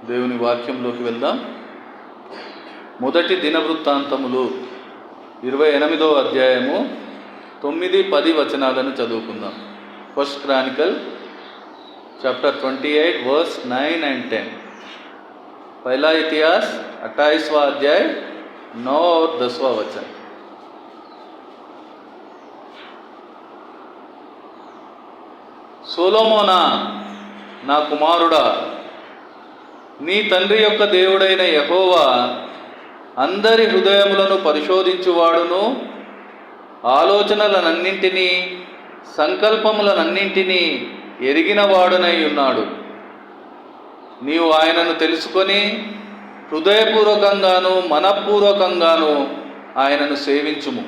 దేవుని వాక్యంలోకి వెళ్దాం. మొదటి దినవృత్తాంతములు 28వ అధ్యాయము 9-10 వచనాలను చదువుకుందాం. First chronicle chapter 28 verse 9 and 10. पहला इतिहास 28वां अध्याय 9 और 10वां वचन. సొలొమోనా, నా కుమారుడా, నీ తండ్రి యొక్క దేవుడైన యెహోవా అందరి హృదయములను పరిశోధించువాడును, ఆలోచనలనన్నింటినీ సంకల్పములనన్నింటినీ ఎరిగినవాడునై ఉన్నాడు. నీవు ఆయనను తెలుసుకొని హృదయపూర్వకంగాను మనఃపూర్వకంగాను ఆయనను సేవించుము.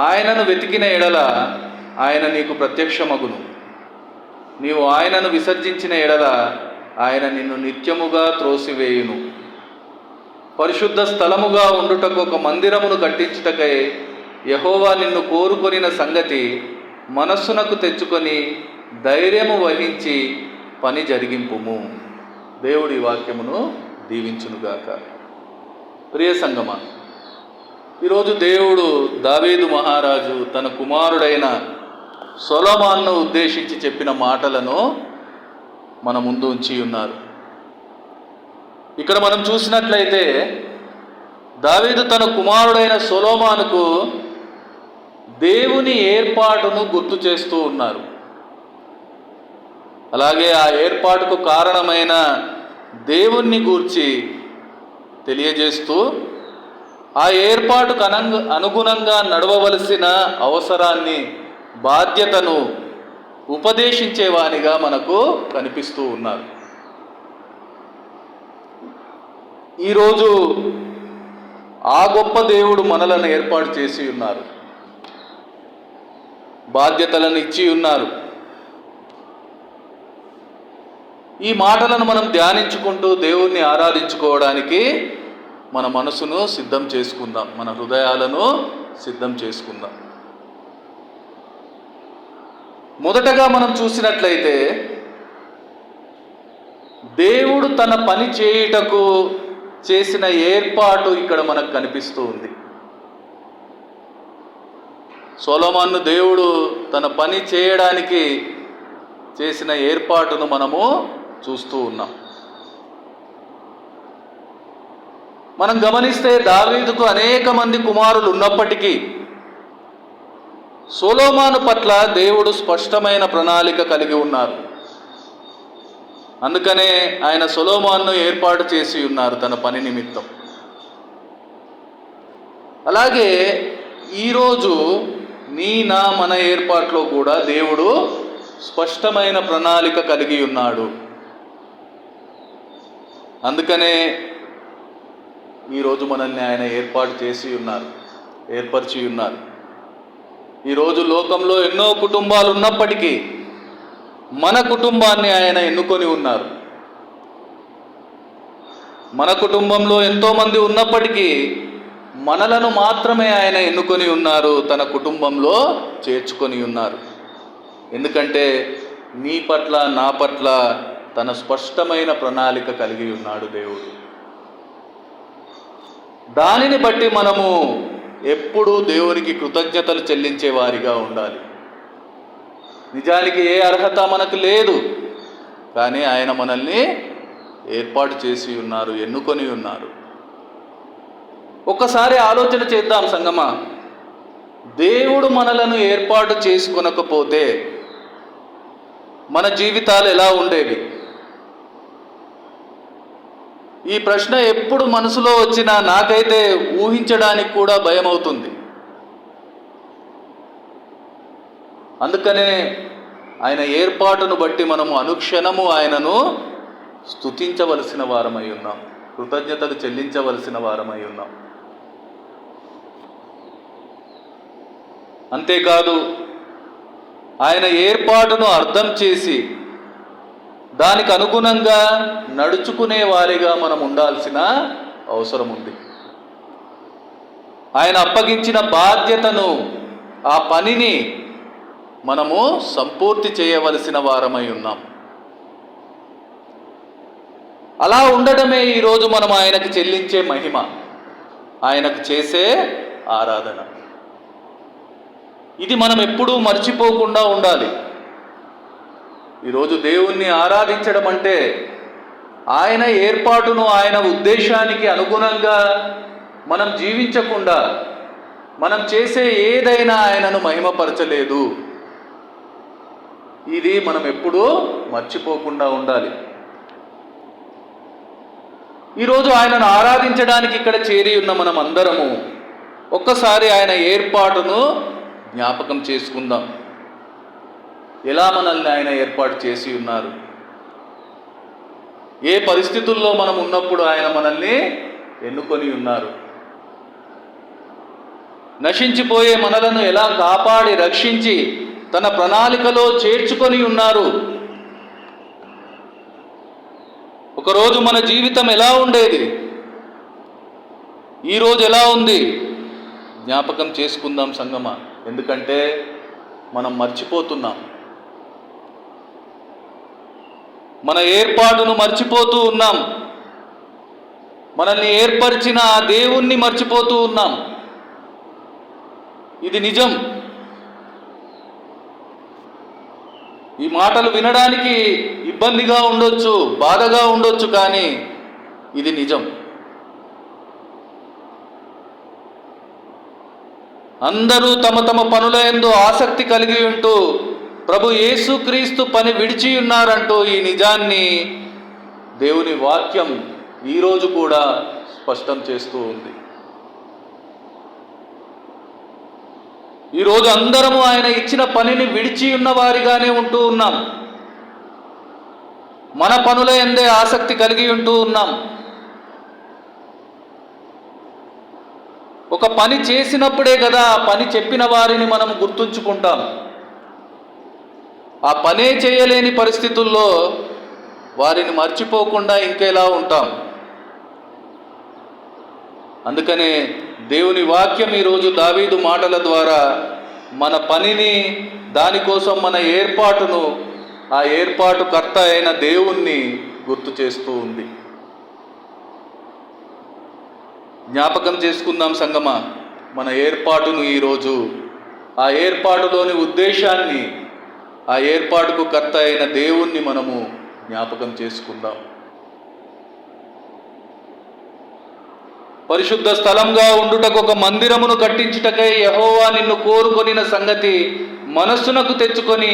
ఆయనను వెతికిన ఎడల ఆయన నీకు ప్రత్యక్షమగును. నీవు ఆయనను విసర్జించిన ఎడల ఆయన నిన్ను నిత్యముగా త్రోసివేయును. పరిశుద్ధ స్థలముగా ఉండుటకు ఒక మందిరమును కట్టించుటకై యెహోవా నిన్ను కోరుకొనిన సంగతి మనస్సునకు తెచ్చుకొని ధైర్యము వహించి పని జరిగింపుము. దేవుడి వాక్యమును దీవించునుగాక. ప్రియ సంగమా, ఈరోజు దేవుడు దావీదు మహారాజు తన కుమారుడైన సొలొమోనును ఉద్దేశించి చెప్పిన మాటలను మన ముందు ఉంచి ఉన్నారు. ఇక్కడ మనం చూసినట్లయితే దావీదు తన కుమారుడైన సొలొమోనుకు దేవుని ఏర్పాటును గుర్తు చేస్తూ ఉన్నారు. అలాగే ఆ ఏర్పాటుకు కారణమైన దేవుణ్ణి గూర్చి తెలియజేస్తూ ఆ ఏర్పాటుకు అనుగుణంగా నడవవలసిన అవసరాన్ని, బాధ్యతను ఉపదేశించేవానిగా మనకు కనిపిస్తూ ఉన్నారు. ఈరోజు ఆ గొప్ప దేవుడు మనలను ఏర్పాటు చేసి ఉన్నారు, బాధ్యతలను ఇచ్చి ఉన్నారు. ఈ మాటలను మనం ధ్యానించుకుంటూ దేవుణ్ణి ఆరాధించుకోవడానికి మన మనసును సిద్ధం చేసుకుందాం, మన హృదయాలను సిద్ధం చేసుకుందాం. మొదటగా మనం చూసినట్లయితే దేవుడు తన పని చేయుటకు చేసిన ఏర్పాటు ఇక్కడ మనకు కనిపిస్తూ ఉంది. సొలొమోను దేవుడు తన పని చేయడానికి చేసిన ఏర్పాటును మనము చూస్తూ ఉన్నాం. మనం గమనిస్తే దావీదుకు అనేక మంది కుమారులు ఉన్నప్పటికీ సొలొమోను పట్ల దేవుడు స్పష్టమైన ప్రణాళిక కలిగి ఉన్నారు. అందుకనే ఆయన సొలొమోనును ఏర్పాటు చేసి ఉన్నారు తన పని నిమిత్తం. అలాగే ఈరోజు మన ఏర్పాట్లో కూడా దేవుడు స్పష్టమైన ప్రణాళిక కలిగి ఉన్నాడు. అందుకనే ఈరోజు మనల్ని ఆయన ఏర్పరిచి ఉన్నారు. ఈరోజు లోకంలో ఎన్నో కుటుంబాలు ఉన్నప్పటికీ మన కుటుంబాన్ని ఆయన ఎన్నుకొని ఉన్నారు. మన కుటుంబంలో ఎంతోమంది ఉన్నప్పటికీ మనలను మాత్రమే ఆయన ఎన్నుకొని ఉన్నారు, తన కుటుంబంలో చేర్చుకొని ఉన్నారు. ఎందుకంటే నీ పట్ల, నా పట్ల తన స్పష్టమైన ప్రణాళిక కలిగి ఉన్నాడు దేవుడు. దానిని బట్టి మనము ఎప్పుడూ దేవునికి కృతజ్ఞతలు చెల్లించే వారిగా ఉండాలి. నిజానికి ఏ అర్హత మనకు లేదు, కానీ ఆయన మనల్ని ఏర్పాటు చేసి ఉన్నారు, ఎన్నుకొని ఉన్నారు. ఒక్కసారి ఆలోచన చేద్దాం సంగమా. దేవుడు మనలను ఏర్పాటు చేసుకొనకపోతే మన జీవితాలు ఎలా ఉండేవి? ఈ ప్రశ్న ఎప్పుడు మనసులో వచ్చినా నాకైతే ఊహించడానికి కూడా భయం అవుతుంది. అందుకనే ఆయన ఏర్పాటును బట్టి మనము అనుక్షణము ఆయనను స్తుతించవలసిన వారమై ఉన్నాం, కృతజ్ఞతలు చెల్లించవలసిన వారమై ఉన్నాం. అంతేకాదు ఆయన ఏర్పాటును అర్థం చేసి దానికి అనుగుణంగా నడుచుకునే వారిగా మనం ఉండాల్సిన అవసరం ఉంది. ఆయన అప్పగించిన బాధ్యతను, ఆ పనిని మనము సంపూర్తి చేయవలసిన వారమై ఉన్నాం. అలా ఉండడమే ఈరోజు మనం ఆయనకు చెల్లించే మహిమ, ఆయనకు చేసే ఆరాధన. ఇది మనం ఎప్పుడూ మర్చిపోకుండా ఉండాలి. ఈరోజు దేవుణ్ణి ఆరాధించడం అంటే ఆయన ఏర్పాటును, ఆయన ఉద్దేశానికి అనుగుణంగా మనం జీవించకుండా, మనం చేసే ఏదైనా ఆయనను మహిమపరచలేదు. ఇది మనం ఎప్పుడూ మర్చిపోకుండా ఉండాలి. ఈరోజు ఆయనను ఆరాధించడానికి ఇక్కడ చేరి ఉన్న మనం అందరము ఒక్కసారి ఆయన ఏర్పాటును జ్ఞాపకం చేసుకుందాం. ఎలా మనల్ని ఆయన ఏర్పాటు చేసి ఉన్నారు, ఏ పరిస్థితుల్లో మనం ఉన్నప్పుడు ఆయన మనల్ని ఎన్నుకొని ఉన్నారు, నశించిపోయే మనలను ఎలా కాపాడి రక్షించి తన ప్రణాళికలో చేర్చుకొని ఉన్నారు. ఒకరోజు మన జీవితం ఎలా ఉండేది, ఈరోజు ఎలా ఉంది జ్ఞాపకం చేసుకుందాం సంగమా. ఎందుకంటే మనం మర్చిపోతున్నాం, మన ఏర్పాటును మర్చిపోతూ ఉన్నాం, మనల్ని ఏర్పరిచిన ఆ దేవుణ్ణి మర్చిపోతూ ఉన్నాం. ఇది నిజం. ఈ మాటలు వినడానికి ఇబ్బందిగా ఉండొచ్చు, బాధగా ఉండొచ్చు, కానీ ఇది నిజం. అందరూ తమ తమ పనుల యందు ఆసక్తి కలిగి ఉంటూ ప్రభు యేసుక్రీస్తు పని విడిచి ఉన్నారంటూ ఈ నిజాన్ని దేవుని వాక్యం ఈరోజు కూడా స్పష్టం చేస్తూ ఉంది. ఈరోజు అందరము ఆయన ఇచ్చిన పనిని విడిచి ఉన్న వారిగానే ఉంటూ ఉన్నాం. మన పనుల యందే ఆసక్తి కలిగి ఉంటూ ఉన్నాం. ఒక పని చేసినప్పుడే కదా ఆ పని చెప్పిన వారిని మనం గుర్తుంచుకుంటాం. ఆ పనే చేయలేని పరిస్థితుల్లో వారిని మర్చిపోకుండా ఇంకెలా ఉంటాం. అందుకనే దేవుని వాక్యం ఈరోజు దావీదు మాటల ద్వారా మన పనిని, దానికోసం మన ఏర్పాటును, ఆ ఏర్పాటు కర్త అయిన దేవుణ్ణి గుర్తు చేస్తూ ఉంది. జ్ఞాపకం చేసుకుందాం సంగమా మన ఏర్పాటును. ఈరోజు ఆ ఏర్పాటులోని ఉద్దేశాన్ని, ఆ ఏర్పాటుకు కర్త అయిన దేవుణ్ణి మనము జ్ఞాపకం చేసుకుందాం. పరిశుద్ధ స్థలంగా ఉండుటకు ఒక మందిరమును కట్టించుటకై యెహోవా నిన్ను కోరుకొనిన సంగతి మనస్సునకు తెచ్చుకొని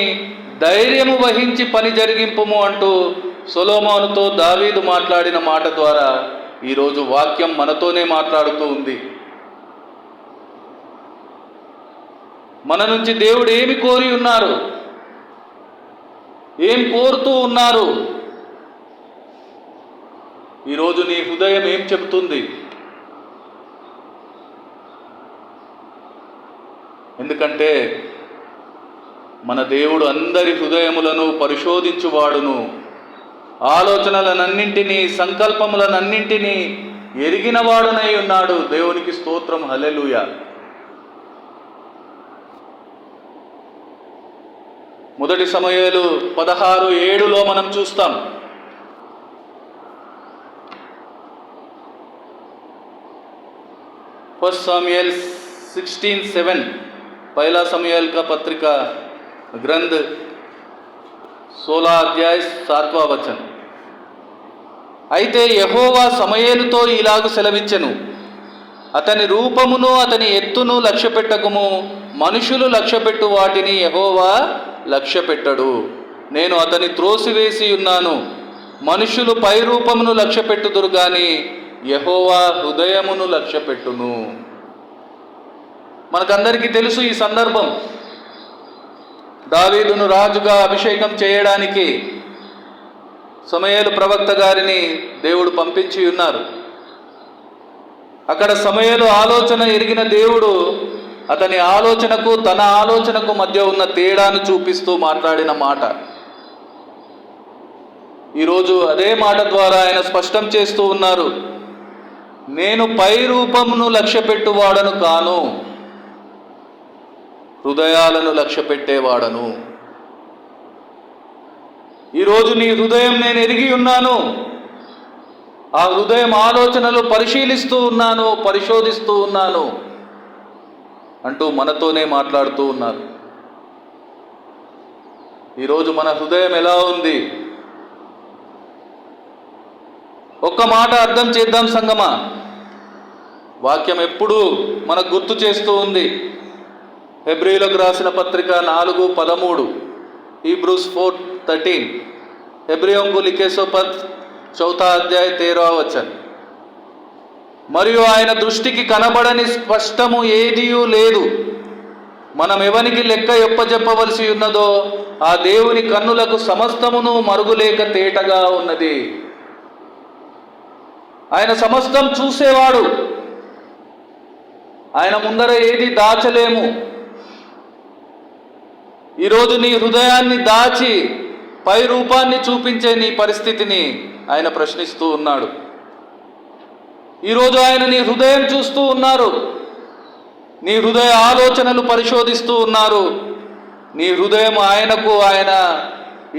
ధైర్యము వహించి పని జరిగింపుము అంటూ సొలొమోనుతో దావీదు మాట్లాడిన మాట ద్వారా ఈరోజు వాక్యం మనతోనే మాట్లాడుతూ ఉంది. మన నుంచి దేవుడు ఏమి కోరి ఉన్నారు, ఏం కోరుతూ ఉన్నారు, ఈరోజు నీ హృదయం ఏం చెబుతుంది? ఎందుకంటే మన దేవుడు అందరి హృదయములను పరిశోధించువాడును, ఆలోచనలనన్నింటినీ, సంకల్పములనన్నింటినీ ఎరిగినవాడునై ఉన్నాడు. దేవునికి స్తోత్రం, హల్లెలూయా. మొదటి సమూయేలు 16:7 మనం చూస్తాం. फर्स्ट सामुएल 16:7 पहला समूएल का पत्रिका ग्रंथ 16 अध्याय 7वां वचन. అయితే యెహోవా సమూయేలుతో ఇలాగు సెలవిచ్చెను, అతని రూపమును అతని ఎత్తును లక్ష్యపెట్టకుము, మనుషులు లక్ష్యపెట్టు వాటిని యెహోవా లక్ష్యపెట్టడు. నేను అతని త్రోసివేసి ఉన్నాను. మనుషులు పై రూపమును లక్ష్యపెట్టుదురు గాని యెహోవా హృదయమును లక్ష్యపెట్టును. మనకందరికీ తెలుసు ఈ సందర్భం. దావీదును రాజుగా అభిషేకం చేయడానికి సమూయేలు ప్రవక్త గారిని దేవుడు పంపించి ఉన్నారు. అక్కడ సమూయేలు ఆలోచన ఎరిగిన దేవుడు అతని ఆలోచనకు తన ఆలోచనకు మధ్య ఉన్న తేడాను చూపిస్తూ మాట్లాడిన మాట. ఈరోజు అదే మాట ద్వారా ఆయన స్పష్టం చేస్తూ ఉన్నారు, నేను పై రూపమును లక్ష్యపెట్టువాడను కాను, హృదయాలను లక్ష్యపెట్టేవాడను. ఈరోజు నీ హృదయం నేను ఎరిగి ఉన్నాను. ఆ హృదయం ఆలోచనలు పరిశీలిస్తూ ఉన్నాను, పరిశోధిస్తూ ఉన్నాను అంటూ మనతోనే మాట్లాడుతూ ఉన్నారు. ఈరోజు మన హృదయం ఎలా ఉంది? ఒక్క మాట అర్థం చేద్దాం సంగమా. వాక్యం ఎప్పుడూ మనకు గుర్తు చేస్తూ ఉంది. హెబ్రీలకు రాసిన పత్రిక 4:13, हीब्रूज 4:13, हेब्रियों को लिखे सो पत्र 4 अध्याय 13 वचन. మరియు ఆయన దృష్టికి కనబడని స్పష్టము ఏదియూ లేదు. మనం ఎవనికి లెక్క ఒప్పజెప్పవలసి ఉన్నదో ఆ దేవుని కన్నులకు సమస్తమును మరుగులేక తేటగా ఉన్నది. ఆయన సమస్తం చూసేవాడు. ఆయన ముందర ఏది దాచలేము. ఈరోజు నీ హృదయాన్ని దాచి పై రూపాన్ని చూపించే నీ పరిస్థితిని ఆయన ప్రశ్నిస్తూ ఉన్నాడు. ఈరోజు ఆయన నీ హృదయం చూస్తూ ఉన్నారు. నీ హృదయ ఆలోచనలు పరిశోధిస్తూ ఉన్నారు. నీ హృదయం ఆయనకు, ఆయన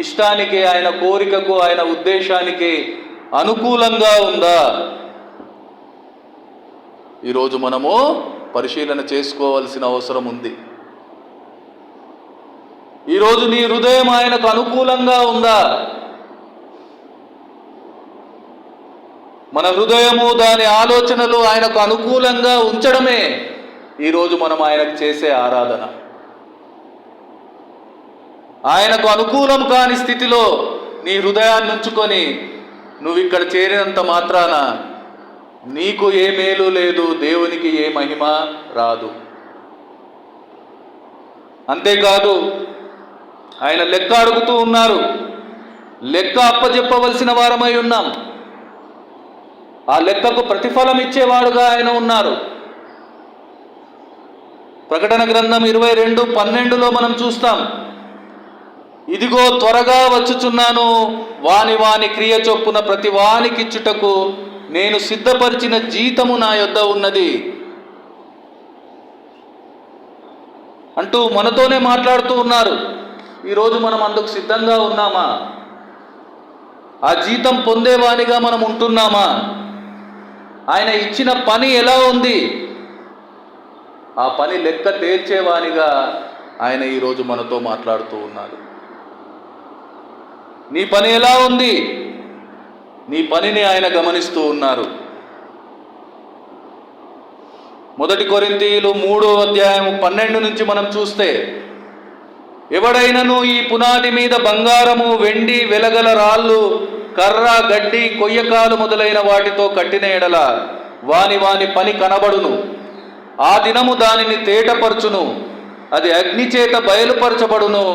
ఇష్టానికి, ఆయన కోరికకు, ఆయన ఉద్దేశానికి అనుకూలంగా ఉందా? ఈరోజు మనము పరిశీలన చేసుకోవాల్సిన అవసరం ఉంది. ఈరోజు నీ హృదయం ఆయనకు అనుకూలంగా ఉందా? మన హృదయము, దాని ఆలోచనలు ఆయనకు అనుకూలంగా ఉంచడమే ఈరోజు మనం ఆయనకు చేసే ఆరాధన. ఆయనకు అనుకూలం కాని స్థితిలో నీ హృదయాన్ని ఉంచుకొని నువ్వు ఇక్కడ చేరినంత మాత్రాన నీకు ఏ మేలు లేదు, దేవునికి ఏ మహిమ రాదు. అంతేకాదు, ఆయన లెక్క అడుగుతూ ఉన్నారు. లెక్క అప్పచెప్పవలసిన వారమై ఉన్నాం. ఆ లెక్కకు ప్రతిఫలం ఇచ్చేవాడుగా ఆయన ఉన్నారు. ప్రకటన గ్రంథం 22:12 మనం చూస్తాం. ఇదిగో త్వరగా వచ్చుచున్నాను, వాని వాని క్రియ చొప్పున ప్రతి వానికిచ్చుటకు నేను సిద్ధపరిచిన జీతము నా యొద్ద ఉన్నది అంటూ మనతోనే మాట్లాడుతూ ఉన్నారు. ఈరోజు మనం అందుకు సిద్ధంగా ఉన్నామా? ఆ జీతం పొందేవానిగా మనం ఉంటున్నామా? ఆయన ఇచ్చిన పని ఎలా ఉంది? ఆ పని లెక్క తేల్చేవానిగా ఆయన ఈరోజు మనతో మాట్లాడుతూ ఉన్నారు. నీ పని ఎలా ఉంది? నీ పనిని ఆయన గమనిస్తూ ఉన్నారు. 1 కొరింథీయులు 3:12 నుంచి మనం చూస్తే, ఎవడైనను ఈ పునాది మీద బంగారము, వెండి, వెలగల రాళ్ళు, కర్ర, గడ్డి, కొయ్యకాలు మొదలైన వాటితో కట్టిన ఎడల వాని వాని పని కనబడును. ఆ దినము దానిని తేటపరచును, అది అగ్ని చేత బయలుపరచబడును,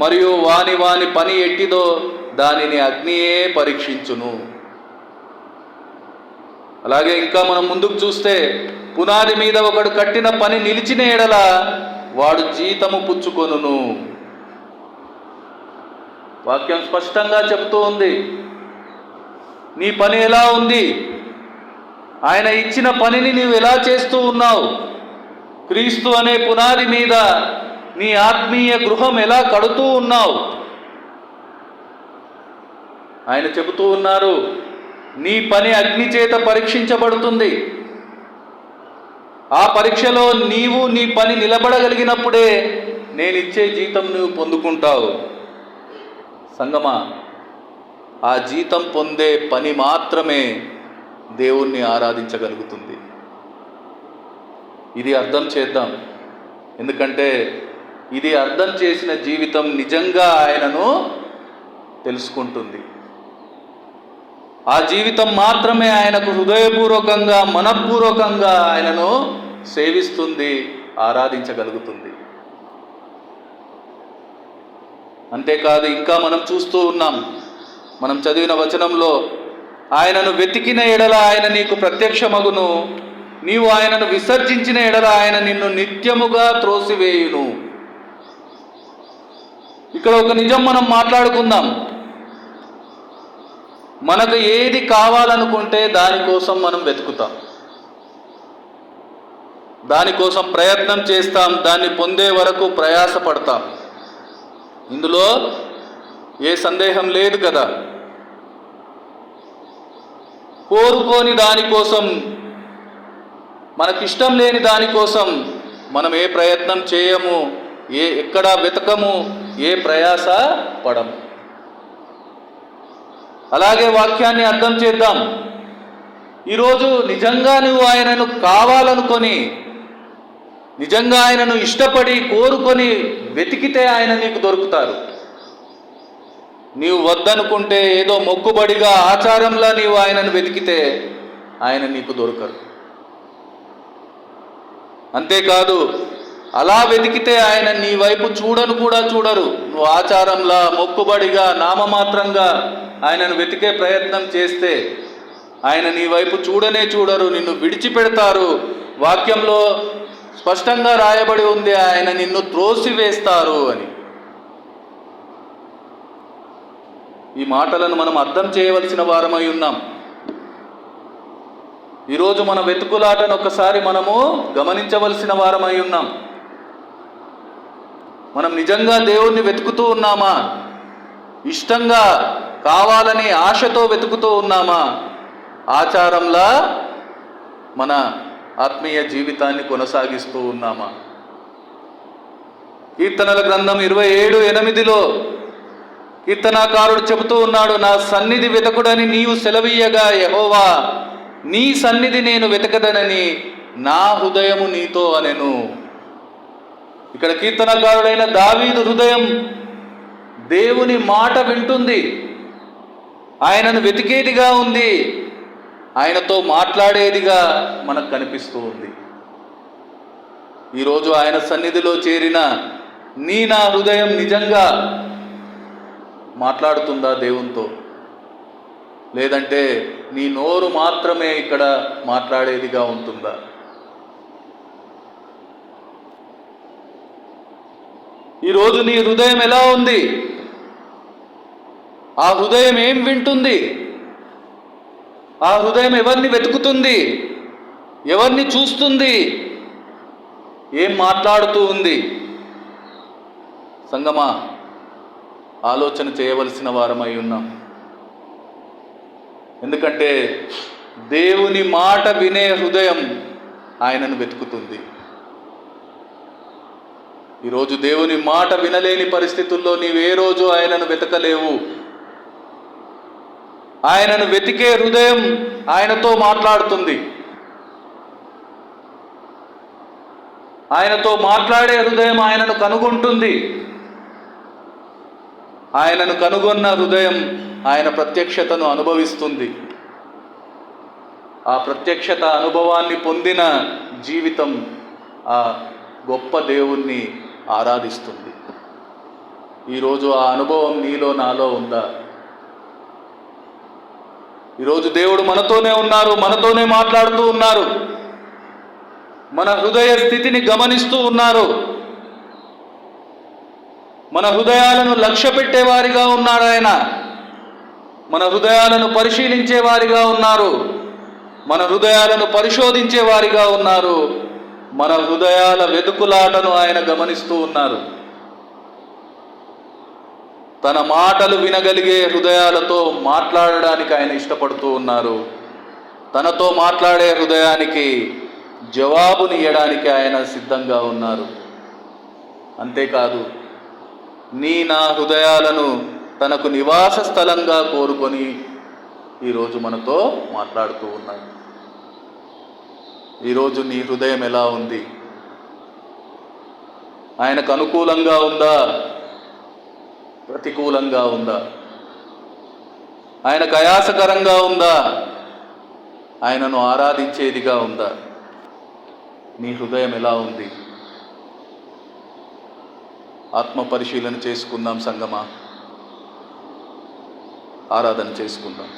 మరియు వాని వాని పని ఎట్టిదో దానిని అగ్నియే పరీక్షించును. అలాగే ఇంకా మనం ముందుకు చూస్తే, పునాది మీద ఒకడు కట్టిన పని నిలిచిన ఎడల వాడు జీతము పుచ్చుకొనును. వాక్యం స్పష్టంగా చెబుతూ ఉంది. నీ పని ఎలా ఉంది? ఆయన ఇచ్చిన పనిని నీవు ఎలా చేస్తూ ఉన్నావు? క్రీస్తు అనే పునాది మీద నీ ఆత్మీయ గృహం ఎలా కడుతూ ఉన్నావు? ఆయన చెబుతూ ఉన్నారు, నీ పని అగ్ని చేత పరీక్షించబడుతుంది. ఆ పరీక్షలో నీవు నీ పని నిలబడగలిగినప్పుడే నేనిచ్చే జీతం నువ్వు పొందుకుంటావు. సంగమా, ఆ జీతం పొందే పని మాత్రమే దేవుణ్ణి ఆరాధించగలుగుతుంది. ఇది అర్థం చేద్దాం. ఎందుకంటే ఇది అర్థం చేసిన జీవితం నిజంగా ఆయనను తెలుసుకుంటుంది. ఆ జీవితం మాత్రమే ఆయనకు హృదయపూర్వకంగా, మనఃపూర్వకంగా ఆయనను సేవిస్తుంది, ఆరాధించగలుగుతుంది. అంతేకాదు, ఇంకా మనం చూస్తూ ఉన్నాం, మనం చదివిన వచనంలో, ఆయనను వెతికిన ఎడల ఆయన నీకు ప్రత్యక్షమగును, నీవు ఆయనను విసర్జించిన ఎడల ఆయన నిన్ను నిత్యముగా త్రోసివేయును. ఇక్కడ ఒక నిజం మనం మాట్లాడుకుందాం. మనకు ఏది కావాలనుకుంటే దానికోసం మనం వెతుకుతాం, దానికోసం ప్రయత్నం చేస్తాం, దాన్ని పొందే వరకు ప్రయాసపడతాం. ఇందులో ఏ సందేహం లేదు కదా. కోరుకోని దానికోసం, మనకిష్టం లేని దానికోసం మనం ఏ ప్రయత్నం చేయము, ఎక్కడ వెతకము, ఏ ప్రయాస పడము. అలాగే వాక్యాన్ని అర్థం చేద్దాం. ఈరోజు నిజంగా నువ్వు ఆయనను కావాలనుకొని, నిజంగా ఆయనను ఇష్టపడి కోరుకొని వెతికితే ఆయన నీకు దొరుకుతారు. నీవు వద్దనుకుంటే ఏదో మొక్కుబడిగా ఆచారంలా నీవు ఆయనను వెతికితే ఆయన నీకు దొరకరు. అంతేకాదు, అలా వెతికితే ఆయన నీ వైపు చూడను కూడా చూడరు. నువ్వు ఆచారంలా మొక్కుబడిగా నామమాత్రంగా ఆయనను వెతికే ప్రయత్నం చేస్తే ఆయన నీ వైపు చూడనే చూడరు, నిన్ను విడిచిపెడతారు. వాక్యంలో స్పష్టంగా రాయబడి ఉంది, ఆయన నిన్ను త్రోసివేస్తారు అని. ఈ మాటలను మనం అర్థం చేయవలసిన వారమై ఉన్నాం. ఈరోజు మన వెతుకులాటను ఒకసారి మనము గమనించవలసిన వారమై ఉన్నాం. మనం నిజంగా దేవుణ్ణి వెతుకుతూ ఉన్నామా? ఇష్టంగా, కావాలని ఆశతో వెతుకుతూ ఉన్నామా? ఆచారంలా మన ఆత్మీయ జీవితాన్ని కొనసాగిస్తూ ఉన్నామా? కీర్తనల గ్రంథం 27:8 కీర్తనాకారుడు చెబుతూ ఉన్నాడు, నా సన్నిధి వెతకుడని నీవు సెలవీయగా యెహోవా, నీ సన్నిధి నేను వెతకదనని నా హృదయము నీతో అనెను. ఇక్కడ కీర్తనకారుడైన దావీదు హృదయం దేవుని మాట వింటుంది, ఆయనను వెతికేదిగా ఉంది, ఆయనతో మాట్లాడేదిగా మనకు కనిపిస్తూ ఉంది. ఈరోజు ఆయన సన్నిధిలో చేరిన నా హృదయం నిజంగా మాట్లాడుతుందా దేవునితో? లేదంటే నీ నోరు మాత్రమే ఇక్కడ మాట్లాడేదిగా ఉంటుందా? ఈరోజు నీ హృదయం ఎలా ఉంది? ఆ హృదయం ఏం వింటుంది? ఆ హృదయం ఎవరిని వెతుకుతుంది? ఎవరిని చూస్తుంది? ఏం మాట్లాడుతూ ఉంది? సంగమా, ఆలోచన చేయవలసిన వారమై ఉన్నాం. ఎందుకంటే దేవుని మాట వినే హృదయం ఆయనను వెతుకుతుంది. ఈరోజు దేవుని మాట వినలేని పరిస్థితుల్లో నీవు ఏ రోజు ఆయనను వెతకలేవు. ఆయనను వెతికే హృదయం ఆయనతో మాట్లాడుతుంది. ఆయనతో మాట్లాడే హృదయం ఆయనను కనుగొంటుంది. ఆయనను కనుగొన్న హృదయం ఆయన ప్రత్యక్షతను అనుభవిస్తుంది. ఆ ప్రత్యక్షత అనుభవాన్ని పొందిన జీవితం ఆ గొప్ప దేవుణ్ణి ఆరాధిస్తుంది. ఈరోజు ఆ అనుభవం నీలో నాలో ఉందా? ఈరోజు దేవుడు మనతోనే ఉన్నారు, మనతోనే మాట్లాడుతూ ఉన్నారు, మన హృదయ స్థితిని గమనిస్తూ ఉన్నారు. మన హృదయాలను లక్ష్య పెట్టేవారిగా ఉన్నాడు ఆయన. మన హృదయాలను పరిశీలించేవారిగా ఉన్నారు, మన హృదయాలను పరిశోధించేవారిగా ఉన్నారు, మన హృదయాల వెతుకులాటను ఆయన గమనిస్తూ ఉన్నారు. తన మాటలు వినగలిగే హృదయాలతో మాట్లాడడానికి ఆయన ఇష్టపడుతూ ఉన్నారు. తనతో మాట్లాడే హృదయానికి జవాబునియ్యడానికి ఆయన సిద్ధంగా ఉన్నారు. అంతేకాదు, నా హృదయాలను తనకు నివాస స్థలంగా కోరుకొని ఈరోజు మనతో మాట్లాడుతూ ఉన్నాడు. ఈరోజు నీ హృదయం ఎలా ఉంది? ఆయనకు అనుకూలంగా ఉందా? ప్రతికూలంగా ఉందా? ఆయనకు ఆయాసకరంగా ఉందా? ఆయనను ఆరాధించేదిగా ఉందా? నీ హృదయం ఎలా ఉంది? ఆత్మ పరిశీలన చేసుకుందాం సంగమా, ఆరాధన చేసుకుందాం.